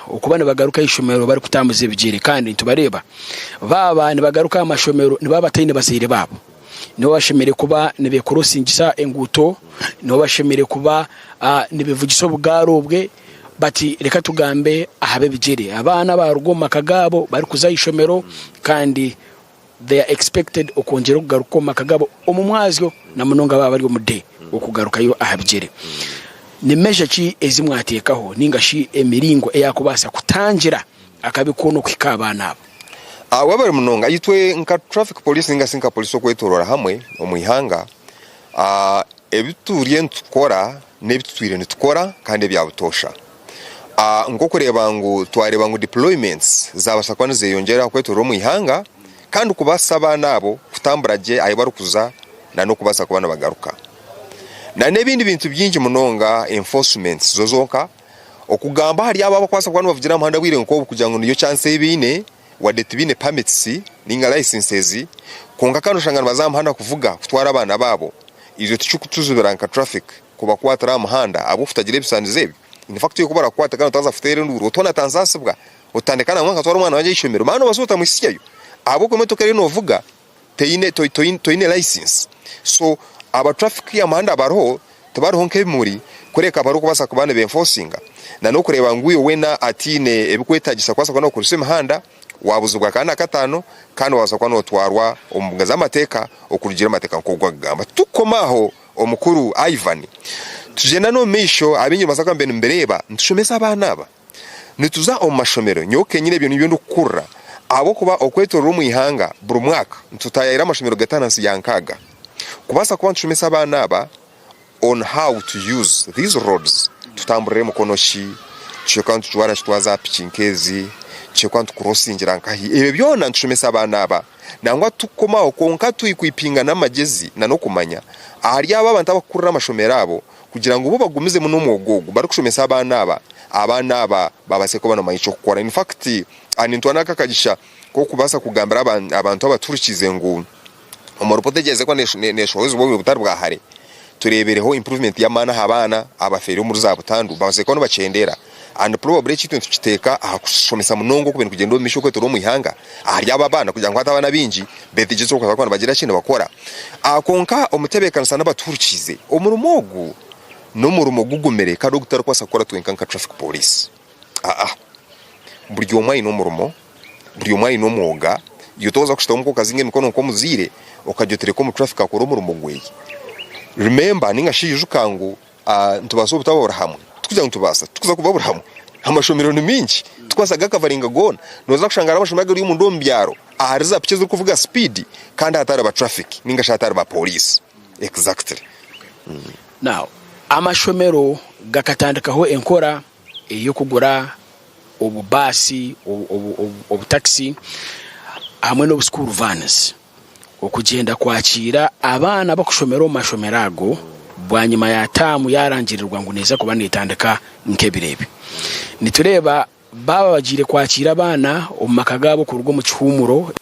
okubana bagaruka ishomero bari kutambuza ebigere kandi tubareba baba ni bagaruka amashomero ni baba batine basire babo nibo bashemere kuba nibekorosingisa enguto nibo bashemere kuba nibevugiso bwarobwe bati reka tugambe ahabe bigere abana barugoma kagabo bari kuzayishomero kandi they are expected okongera kugaruka makagabo omumwazyo na munonga baba bari omude okugaruka yo ahabigere ni measure ki ezimwatekaho ningashi emiringo eyakubasa kutangira akabikono kwikabana abo wabari munonga yitwe nka traffic police ninga sinka police okwetorora hamwe omuyihanga ebituriye ntukora nebitutwire nitukora kandi byabutosha ngokureba ngo twareba ngo deployments zabasakwana zeyongera kwetorora omuyihanga kandi kubasaba nabo kutamburaje ayibarukuza na no kubasa kubana bagaruka na nebindi bintu byinji munonga enforcement zozoka okugamba hari aba bakwasa kwanu bavugira amahanda bwire nko kugira ngo niyo chance ibine wade tibine permits ninga licenses konga kano shangana bazamhanda kuvuga kutwara abana babo izo tucukutuzubira nka traffic kuba kwatara amahanda abo futagire bisanze in fact yo kubara kwata kano taza futere nduru utona tanzasibwa utandekana mwanka twara umwana wanje ishomero mano basota musisiyo abo kometoka rino vuga toine license so aba traffic ya mahanda baroho tabaroho nk'ebimuri kureka baruko basa kubane benforcinga na no kureba nguyo wena atine ebikwetagisa kwasa kwa no kuruse mahanda wabuzugwa kana katano kandi wasa kwa no twarwa omugaza amateka okurugira amateka nkogwa gamba tukomaho omukuru Ivan tujena no misho abinyi basaka mbereba ntushomesa abana aba nituza omashomero nyoke nyine ibintu ndukura abo kuba okwetorora omuyihanga buri mwaka ntutayira amashomero gatanansi yankaga kubasa kuba ntushomesa abana aba on how to use these roads tutambure mukonoshi cyekantu twara twaza pichinkezi cyekantu crossingira nkahi ebe byona ntushomesa abana aba nangwa tukomaho konka tuyikuipinga namagezi na no kumanya ahari aba abantu abakurira amashomero abo kugira ngo bo bagumize muno mwogogo bari kushomesa abana aba babase ko bano mayico gukora in fact anintwana kakagisha ko kubasa kugambira abantu abaturikize ngo umurupotegeze ko neshozo bo butari bwa hare turebereho improvement y'amana habana abaferi muri za butandu base ko no bacendera and probably chitu tukiteka akushomesa munongo kubintu kugenda misho kweto ro muyihanga ahari abana kugira ngo atabana binji betigeze ko kwakwana bagira kino bakora akonka omutebekana sana baturikize omurumogu no murumo gugumere ka dogitari kwasa kora twenkanka traffic police buryo mwayi no murumo buryo mwayi no mwoga yotoza kushita ko kazinge mikono ko muzire okajyotere ko mu traffic akoro murumo gwe remember ninga shijukangu ntubaso butabora hamwe tukuza ntubasa tukuza kubabura hamwe amashomero ni mingi twasaga kavaringa gona noza kushangara amashomero y'umuntu ndombyaro ahariza pichezo kuvuga speed kandi hatari ba traffic ninga shatari ba police exactly now amashomero gakatandikaho enkora yo kugura obubasi obutaxi hamwe no school vans okugenda kwakira abana bakushomero mashomerago bwanyuma ya tamu yarangirirwa ngo neza kuba nitandika nkebirebe nitureba baba bagire kwakira abana omakagabo ku rugo mu cyumuro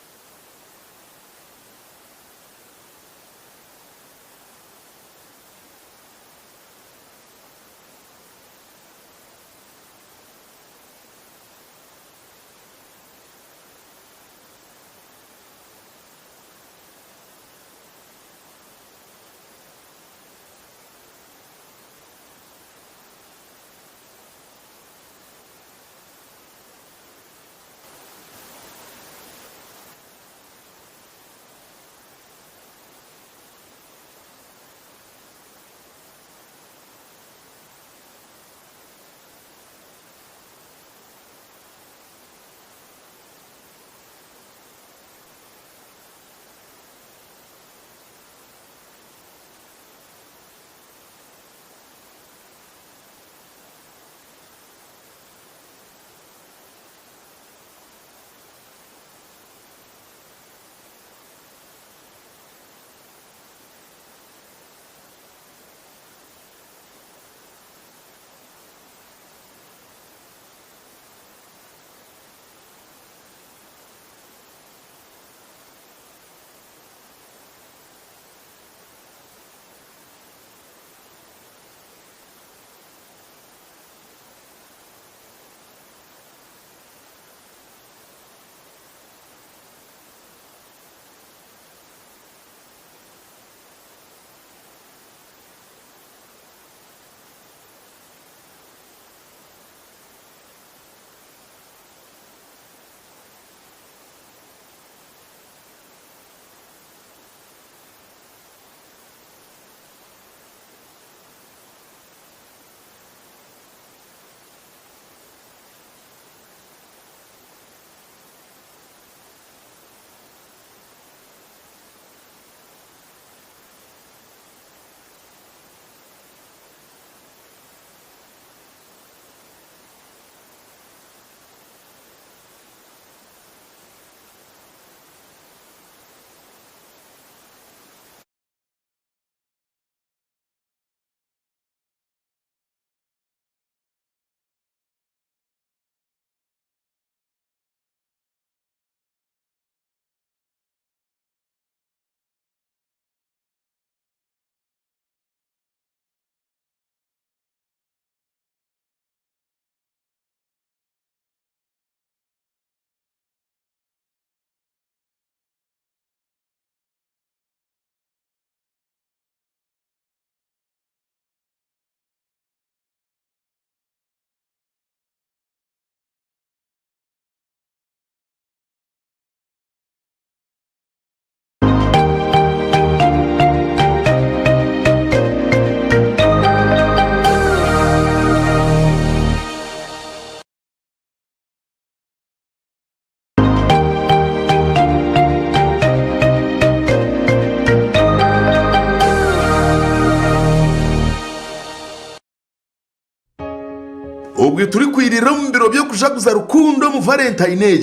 ubwo turi kwirira mu biro byo kujaguza rukundo mu Valentine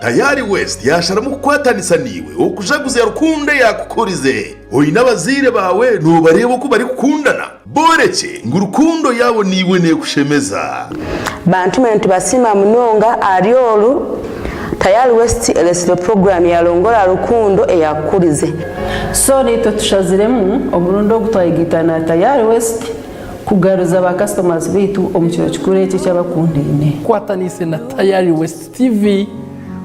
tayari West yasharamu kukwatanisa niwe okujaguza rukundo yakukurize oyi n'abazire bawe nubareba ko bari kukundana boreke ngo urukundo yabo niwe ne kushemeza bantu mentu basima munonga ariolu tayari West elesito program ya longola rukundo eyakurize so nito tushaziremu omurundo gutwayigitana tayari West kugaruza ba customers bitu omukiro kikurete cy'abakundine kwatanise na Tayari West TV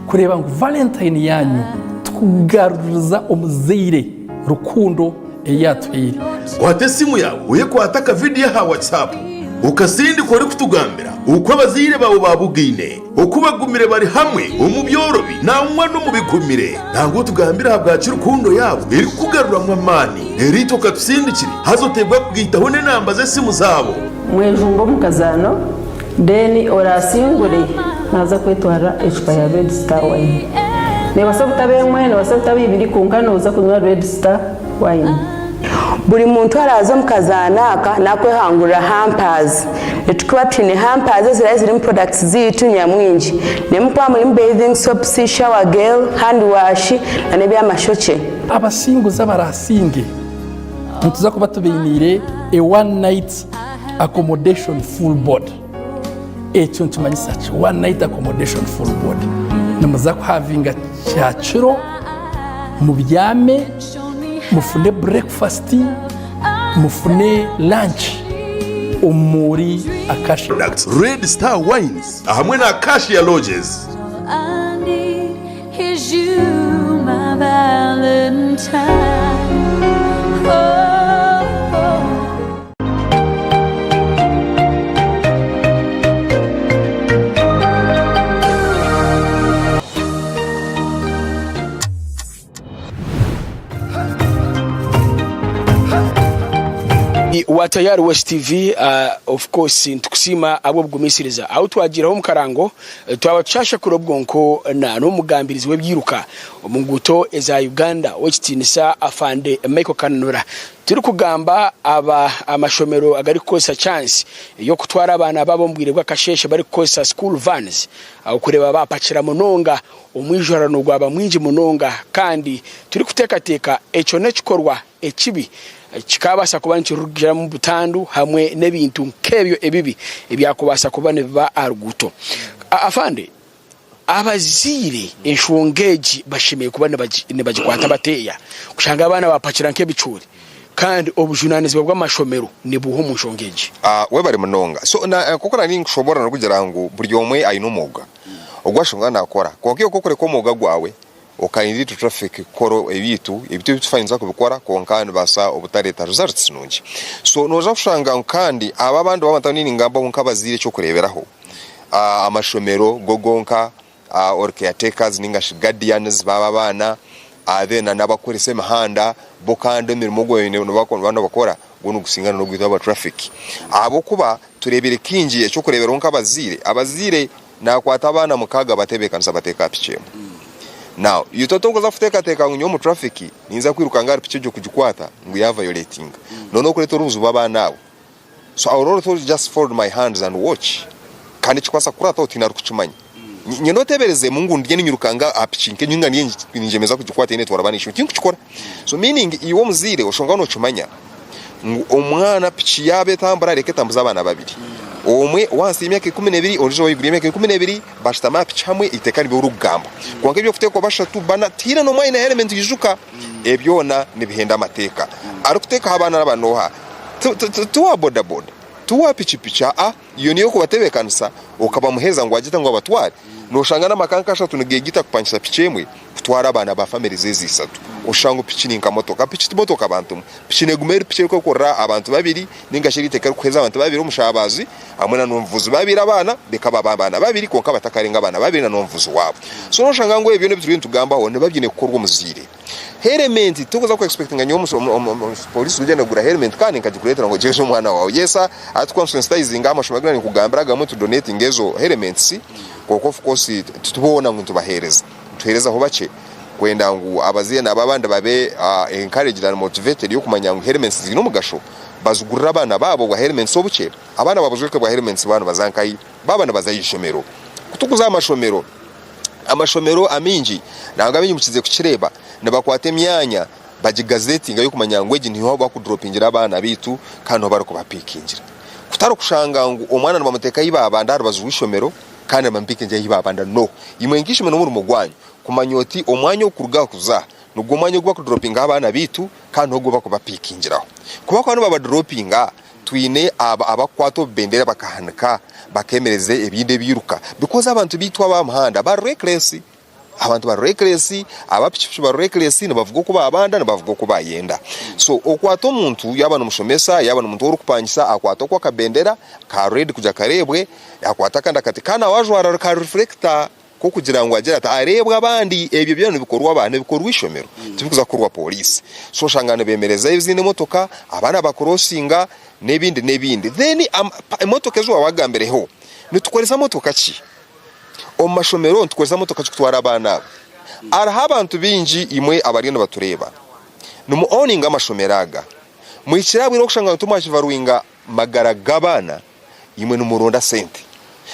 kureba ngo Valentine yanyu tugaruza omuzire rukundo eyatwiri wate simu yawe uye kwataka video ha WhatsApp ukasindi kore kutugambira uko abazire bawe babugine ukubagumire bari hamwe umubyorobi na umwa no mubikumire ntango tugambira habwaci rukundo yabo iri kugarura mwamani erito katusindikiri hazotebwa kugitaho ne namba ze simu zabo mwejumbo mukazano deni orasingure naza kwetwara expire Red Star wine ne wasabutabe ne wasabutabe ibiri kunkano uza kunywa Red Star wine buri muntu arazo mukazanaka nakwehangurira hampers netukwatine hampers ziri products zitu nyamwinji nempa muri bathing soap shower gel hand wash na nebya amashoche abasinguza barasinge tuza kuba tubinire a one night accommodation full board echo tumanyisa one night accommodation full board namaza ku havinga cyaciro mu byame mufune breakfast mufune lunch umuri Akashi products Red Star wines hamwe na Akashi lodges is you my Valentine. wa Tayari West TV of course ntukusima abo bwumisiriza aho twagiraho mukarango twabacasha kurobwonko na no mugambirizi webyiruka omunguto eza Uganda wechitinisa afande Michael Kanura turi kugamba aba amashomero agari kosa chance yo kutwara abana babo mbwirebwa kasheshe bari kosa school vans aho kureba bapakira munonga umwijorano gwaba mwinji munonga kandi turi kutekateka echo nechikorwa ekibi kikabasa kuba nkirugira mu butandu hamwe nebintu nkebyo ebibi ebyakubasa kuba ne ba arguto afande abazire enshongeji bashimiye kuba ne bagikwata bateya kushanga abana bapakira nkebicuri kandi obujunanizi bw'amashomero ne buho mu nshongeji we bari munonga so na koko nari nshobora no kugira ngo buri omwe ayinomuga ogwashonga nakora konkiyo kokore ko muga gwawe okayindi to traffic koro ebitu bifainza kubikora konkani basa obutareta results nungi so noza kushanga kandi aba bantu bamatani ningamba nkabazire cyo kureberaho amashomero gogonka or caretakers ninga guardians baba bana then nabakorese mahanda bokande mirimo goyine bano bakora gono gusingana no gwita aba traffic abo kuba turebere kingiye cyo kurebera abazire nakwata abana mukaga batebekanisa bateka pichemo. Now, you totongo za futeka nyo mu traffic ninza kwiruka ngari picho kujikwata ngo ya violating. No kuleto rules baba nawo. So I would just fold my hands and watch. Kandi chikwasa kurata utinaru kuchumanya. Nyinotebereze mungu ndiye nyirukanga apichinke nyinga ninjemeza kujikwata ine twarabanisho kinkuchikora. So meaning iwo muzire oshongano chumanya. Omwana pichi yabe tambara reke tambuza abana babiri. Omwe wansi imyaka 12 orijo yiguriye imyaka 12 bashitama pichamwe itekani byo rugamba kwange byo kuteko bashatu bana tira no mine element yijuka ebyona nibihenda amateka ari kuteka abana n'abanoha tuwa boda tuwa pichipicha iyo niyo kubatebekanisa ukaba muheza ngo agita ngo abatware no shanga n'amakankasha tunigegita kupanchisa pichemwe kutwara abana ba family zezisatu ushango pichininka motoka pichimotoka abantu pichine gumeri picheko kora abantu babiri ningashirite kari kweza abantu babiri umushabazi amuna numvuzi babiri abana bekaba babana babiri konka batakarenga abana babiri na numvuzi wabo so no shanga ngo ebyo ne bituri ntugamba ho ne babyine gukorwa muzire helmet tukoza ku expectinga nyo police ugenda gura helmet kandi nkagikureta ngo jeje umwana wawe yesa at consensitizing amashomagana kugambiraga mu to donating ezo helmets koko of course tutubona ngo tubahereza tuhereza ho bace kwenda ngo abaziye nababanda babe encouraged and motivated yo kumanya ngo helmets zino mugasho bazugurira abana babo bwa helmets obuche abana babuzweke bwa helmets bana bazankai baba nabazayishomero kutukuza amashomero aminji nanga binyi mukize kukireba nabakwate myanya bajigazetinga yo kumanyangweje niho bakudropingira abana bitu kandi bari kubapikingira kutaro kushanga ngo omwana nabamuteka yibaba ndaro bazwishomero kandi bampikingira yibaba no imwe ngishomero muri mugwanyo kumanyoti omwanyo kuruga kuza nubwo mwanya gwa kudropinga abana bitu kandi ogwo bakubapikingiraho kuba kwano baba dropinga twine abakwato bendera bakahanika bakemereze ebinde biruka because abantu bitwa bamhanda ba reckless abantu ba reckless abapichipichi ba reckless nabavuga ko babanda nabavuga ko bayenda so okwato umuntu yabana mushomesa yabana umuntu urukupanyisa akwato kwa kabendera ka red kuja karebwe akwata kanda katikana wajwara ka reflector ko kugira ngo agera arebwa abandi ebyo byo bikorwa abantu bikorwa ishomero tubikuza kurwa police so shangane bemereza izindi motoka abana bakorosinga nebindi then motoka ezo wagambereho nitukoreza motoka ki omashomero ntukoreza motoka kitwara abana araha abantu binji imwe abarino batureba numu owning amashomeraga muikirabwiro kushanga tumashivaruinga magara gabana imwe numuronda sente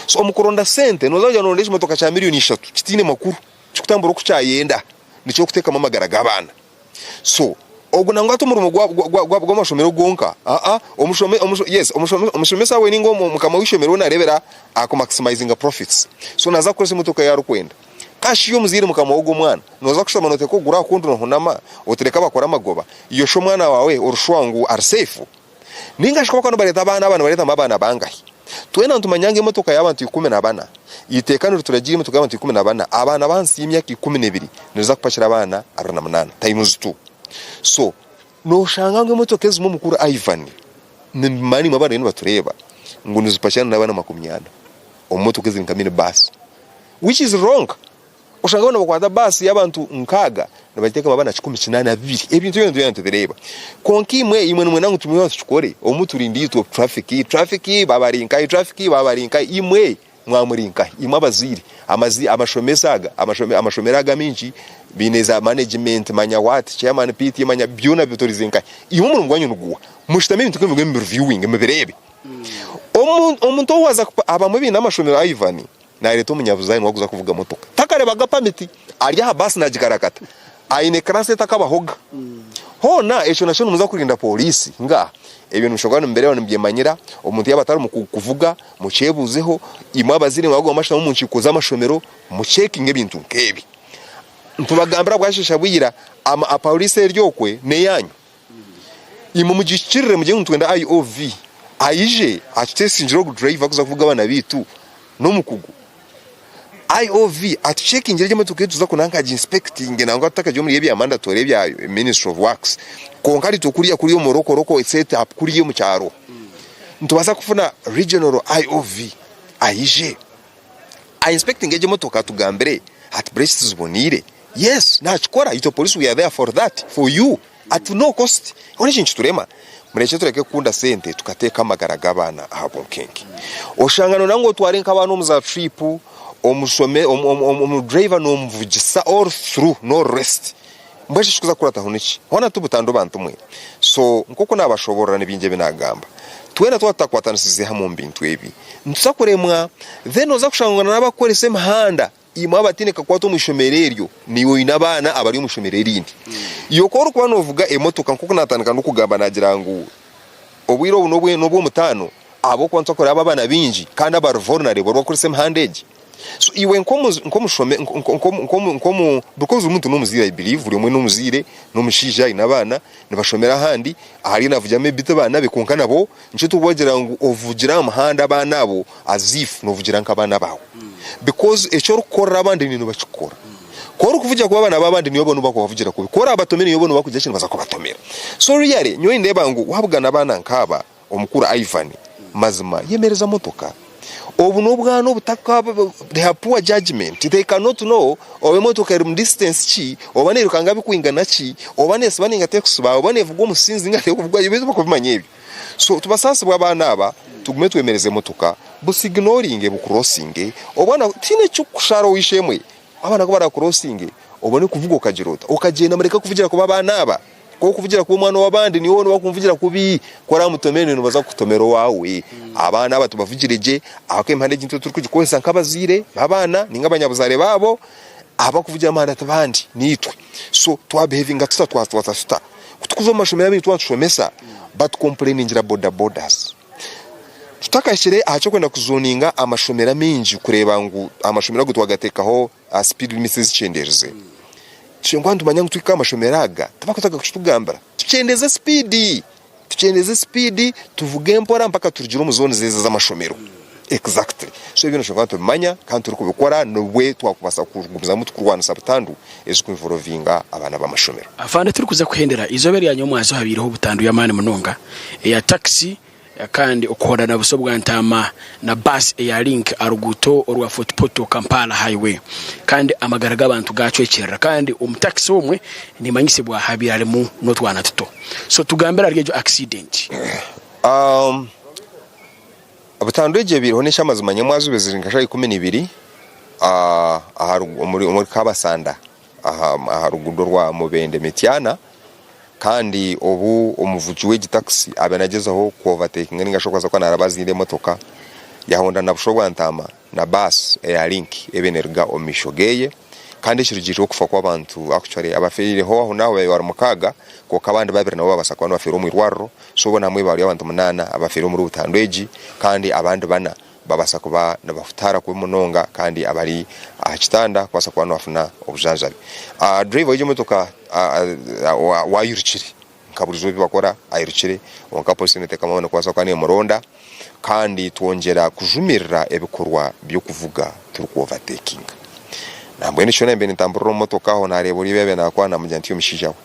so omukoronda sente nozaja nondesha motoka cha miliyoni 3 kitine makuru kikutambura kucyayenda nico kuteka mamagara gabana so ogunangwa to murumo gwa mashomero gonka omushomesa we ningo mukama wishomero narebera ako maximizing profits so naza kurese motoka yaro kwenda kashi yo muzire mukama wogo mwana noza kushama note ko gura kundu honama otereka bakora magoba iyo sho mwana wawe urushwangu are safe ninga shikoka no bareta abana bareta mabana bangahi twena ntumanyange motoka y'abantu 10 itekano turagira motoka y'abantu 10 abana bansi y'imyaka 12 niza kupashira abana 48 times 2 so no shangange motoka ezo mukuru Ivan ni mani mabana yino batureba ngo nizipashana n'abana 20 omotoka ezo nkamine bus which is wrong ushangana bakwata bus y'abantu nkaga nabateka mabana 18 ebintu yendo yantereba konki imwe nangu tumiyo tukore omuturindi to traffic babarinka imwe mwamurinka imabaziri amashomesaga amashomeraga minji bineza management manya what chairman PT manya byuna bitorizinka imu ngwanyu nuguwa mushitame bintu kwemwe reviewing mberebe omuntu waza abamubi namashomero Ivan na ireto munyavuzayi waguza kuvuga motoka takareba gapamiti ari ha bus najikarakata aine krase takabahoga hona echo nashone muza kurinda polisi nga ebintu mushogana mbere wana mbyemanyira omuntu yabatari mu kuvuga mucebuzeho imabazire wago amashana mu nchikuza amashomero mu checking ebintu nkebi ntubagambira bwashisha bwira ama police ryokwe ne yanyu imu mugishirire mu gihe twenda IOV ayije atesinjiro ku driver kuza kuvuga abana bitu no mukugu IOV at checking ngeje motoka tuza kunanga inspecting nango atakaje muri yebi mandatory bya Ministry of Works konkari tukuriya kuri yo moroko set up kuri yo mu cyaro ntubasa kufuna regional IOV ayije a inspecting ngeje motoka tugambere at breast zibonire yes nachikora ito police we are there for that for you at no cost oni chintu turema mureke tureke kunda sente tukateka amagaraga abana abo kenki oshangano nango twarenka abantu muza trip omusome driver no mvugisa all through no rest mbashe shikuza kurata huniki hona tubutando bantu mwe so nkoko nabashobora nibinje binagamba twena twatakwatanisize hamwe mbintu ebi ntusakuremwa then oza kushangana nabakorese mahanda imwe abatineka kwato mushomereryo niwe inabana abari mushomererindi iyo koro kwa novuga emotoka nkoko natandika no kugamba nagira ngo obwiro nobwo mutano abo kwanza kora abana binji kandi abarvonare borwa kuri same handage so iwe nkomu because umuntu nomuzira I believe uri mwe nomuzire nomushija inabana nibashomera handi ahari navujame bita bana bekonka nabo nce tubogira ngo ovugira amahanda abana abo azif novugira nkabana bawo because echo rukora abandi nino bachikora koro kuvugira kuba abana babandi niyo bono bakuvugira kubi kora abatomera niyo bono bakujya kintu bazakubatomera so really nyo indeba ngo wabugana abana nkaba omukuru Ivan mazima yemereza motoka obu nobwano butaka they have poor judgment they cannot know obe motoka iri distance chi obane rukanga bikuingana chi obane sibaninga taxi ba obane vuga umusinzi ngate kuvuga ibizo bakubimanye ibi so tubasasa bw'abana aba tugume twemereze motoka busignoring bucrossing obana tine cyukusharo wishemwe abana ko bara crossing obone kuvuga ukagirota ukagenda mareka kuvugira kuba abana aba ko kuvugira ku mwana w'abandi niwo wakumvugira kubi kora mutomene no baza kutomero wawe abana batubavugirije akwe impande y'intu turi kugikoza nk'abazire abana n'ingabanyabuzare babo aba kuvugira amana tabandi nitwe so twa behavinga tuta kutukuzo mashomera bintu twashomesa but complainingira borders tutakashire ahacho kwenda kuzoninga amashomera minji kureba ngo amashomera gutwagatekaho speed limits zichendereze chengwa ndumanya ngutwika amashomeraga tabakataga kushitugambara tuchendeze speed tuvuge mpora mpaka turujira mu zone zeza z'amashomero exactly so ibintu shobora tumanya kandi turi kubikora no we twakubasa kugumiza mutu kurwana sabutandu ezo kwinvolvinga abana b'amashomero afande turi kuza kuhendera izobere ya nyomwazo habiriho butandu ya mane munonga ya taxi kandi ukora na buso bwa ntama na bus ya link aruguto orwa Fort Portal Kampala highway kandi amagaraga abantu gacwekerera kandi umutaxi umwe ni manyise bwa habirale mu no twana tuto so tugambera ryejo accident abutanduje bironesha amazuma nyamwazo beziringa 12 muri Kabasanda aharugudo rwa Mubende Metiana kandi ubu umuvuji w'igitaxi abanagezaho ku overtaking ningashokoza ko narabazire motoka yahonda na bushobwa ntama na bus air link ebenerga omishogeye kandi shirugije okufa kwa abantu actually abafirire ho naho bari mukaga ko kabandi babiri nabo babasakwa no bafiro mu irwaro so bona mwe bari abantu 8 abafiro muri Butandweji kandi abandi bana babasa kuba nabafutara ku munonga kandi abari ahitanda kwasa kwa nafuna obujanjari driver y'imotoka wayurukire nkaburizo bibakora ayurukire onka police neteka mabone kwasa kwa ne muronda kandi twongera kujumirira ebikorwa byo kuvuga turi ku overtaking nambwe ni shona mbene tamburo motoka ho narebo libebe na kwa na mujyantiyo mishijaho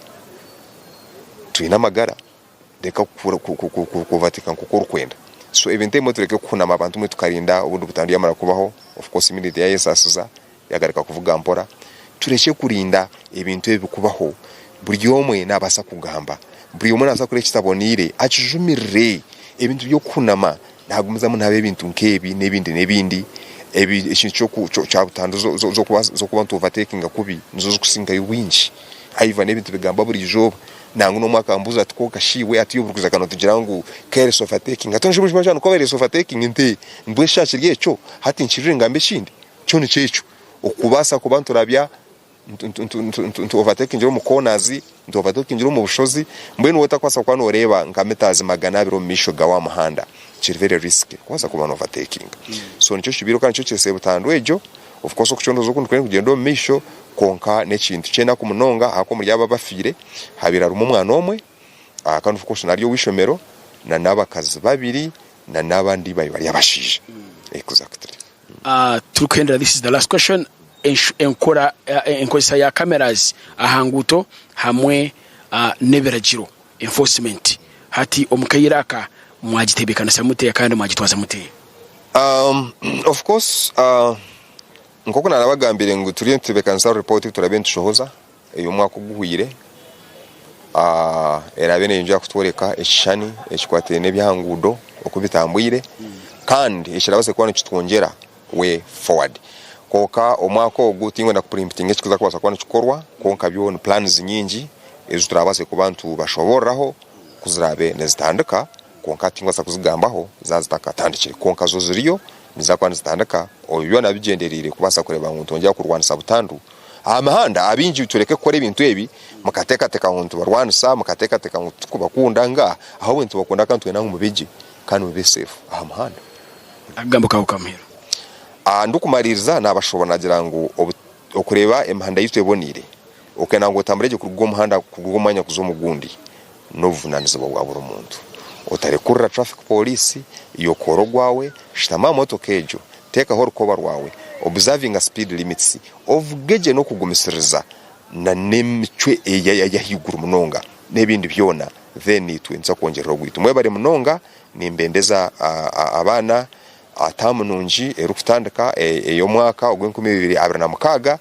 tuina magara deka ku overtaking ku kwenda so evente motoreke kuna mabantu mwe tukarinda ubundi butandiye amara kubaho of course immediate ya yesasuza yagarika kuvuga mpora tureke kurinda ibintu ebikubaho buri yomwe nabasa kugamba buri yomwe nasa kure kitabonire acijumirire ibintu byo kunama nagumiza mu ntabe ibintu nkebi nebindi ikintu cyo butandu zo kuba overtaking kubi nizo kusinga y'winji aiva nebintu bigamba buri job nangu no mwaka mbuza atiko kashiwe atiyoburukuza kano tugira ngo careless overtaking atonjibuje cyane ko careless overtaking nte mbwe shashiriye cyo hati nchirire ngambe shindi cyo ni cyecho okubasa ku bantu rabya overtaking mu corners overtaking mu bushozi mbwe no watakwasa kwa no reba ngametazi magana biro misho gawa muhanda chiri very risky kwasa ku bantu overtaking so nicyo shibiro kandi cyo cyese Butandwejo of course okuchondo zo kuntu kugendo misho konka nekintu cyenda ku munonga ako muri yaba bafire habira rumumwana omwe kandi of course naryo wishomero na nabakazi babiri na nabandi bari yabashije exactly tukendera this is the last question enkora enkozesa ya cameras ahanguto hamwe neberagiro enforcement hati omukayiraka mwagitebekana samute kandi mwagitwaza mute of course nkoko narabagambire ngo turiye tubekansa report turabentu shohoza uyu mwaka guhwire erabene yinjya kutworeka ekishani ekikwatire nebyangudo okubitambwire kandi ekirabase kwa nikitwongera way forward koka omwaka ogutingwe na kuprimpting ekikuza kwasa kwa nikikorwa konka byo plans nyingi ezo turabase ku bantu bashoboraho kuzirabe nezitandika konka tingwa sa kuzigambaho zazitakatandikire konka zo ziriyo nizakwana zitandika obyo nabigenderire kubasa kureba ngo tongera kurwanisa butandu amahanda abinji tureke kore ibintu ebi makateka teka huntu barwanisa makateka teka ngo tukubakunda nga aho wentu bakunda kantu enangu mubiji kandi mube safe amahanda agambo kawo kamera ndukumaririza nabashobora nagira ngo okureba emahanda yitu ebonire okena ngo tambureje kurugo muhanda kurugo mwanya kuzomugundi novunaniza bwa buri muntu utarekurira traffic police yokoro gwawe shitama moto kejo teka hor koba rwawe observing a speed limits of geje no kugumisiriza na nemicwe ya higuru munonga nebindi byona then itwenza kongerero gwitu mwe bari munonga nimbendeza abana atamununji erukutandika eyo mwaka ogwe 2026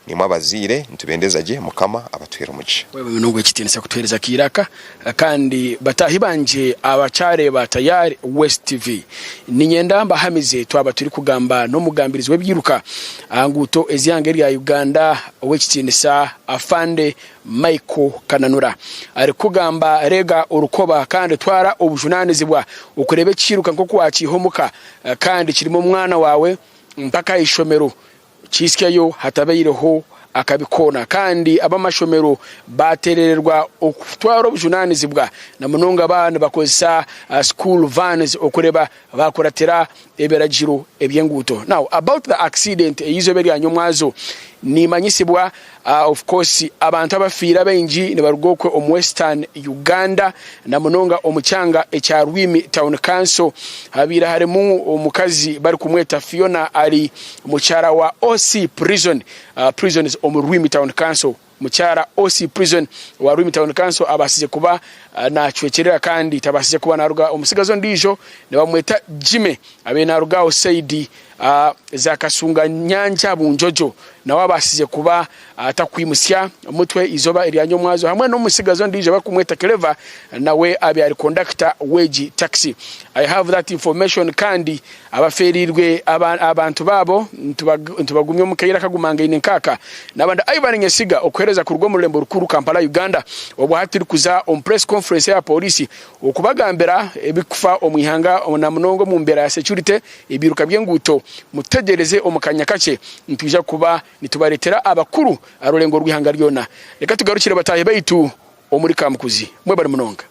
nimwe abazire ntubendeza je mukama abatwera umugisha wewe nubwo ekitenesa kutwereza kiraka kandi batahi banje abacare batayari West TV ninyenda mbahamize twaba turi kugamba no mugambirizi webyiruka anguto ezyange ya Uganda wekitenesa afande Michael Kananura ari kugamba rega urukoba kandi twara ubujunanizibwa ukurebe kiruka nko kwakihomuka kandi kirimo mwana wawe mpaka ishomero kiskeyo hatabayireho akabikona kandi abamashomero baterererwa okutwara obujunanizibwa na munonga abana bakozesa school vans okureba bakoratera eberagiro ebyenguto. Now about the accident eyizoberi anyomwazo ni manyisibwa of course abantu abafira benji ne barugokwe Western Uganda na munonga omuchanga echa Rwimi Town Council habira haremu omukazi bari kumweta Fiona ali muchara wa OC prison prisons Rwimi Town Council muchara OC prison wa Rwimi Town Council abasize kuba na chwecherera kandi tabasize kuba naruga omusigazo ndijo ne bamweta Jime abe naruga Osaidi za kasunga nyanja bunjojo na wabasize kuba atakwimusya mutwe izoba irianyo mwazo hamwe no musigazo ndije bakumweta Clever nawe abi ari conductor weji taxi. I have that information kandi abaferirwe abantu babo ntubagumye mukayira kagumanga ine nkaka nabanda Ivan Nyesiga okwereza ku rwo lembo rukuru Kampala Uganda obwo hatiri kuza on press conference ya polisi okubagambera ebikufa omwihanga na munongo mu mbera ya security ebiruka byenguto mutegereze omukanya kace ntuje kuba nitubaretera abakuru arolengo rwihanga ryona reka tugarukire bataye baitu omuri Kamkuzi mwe bari munonga.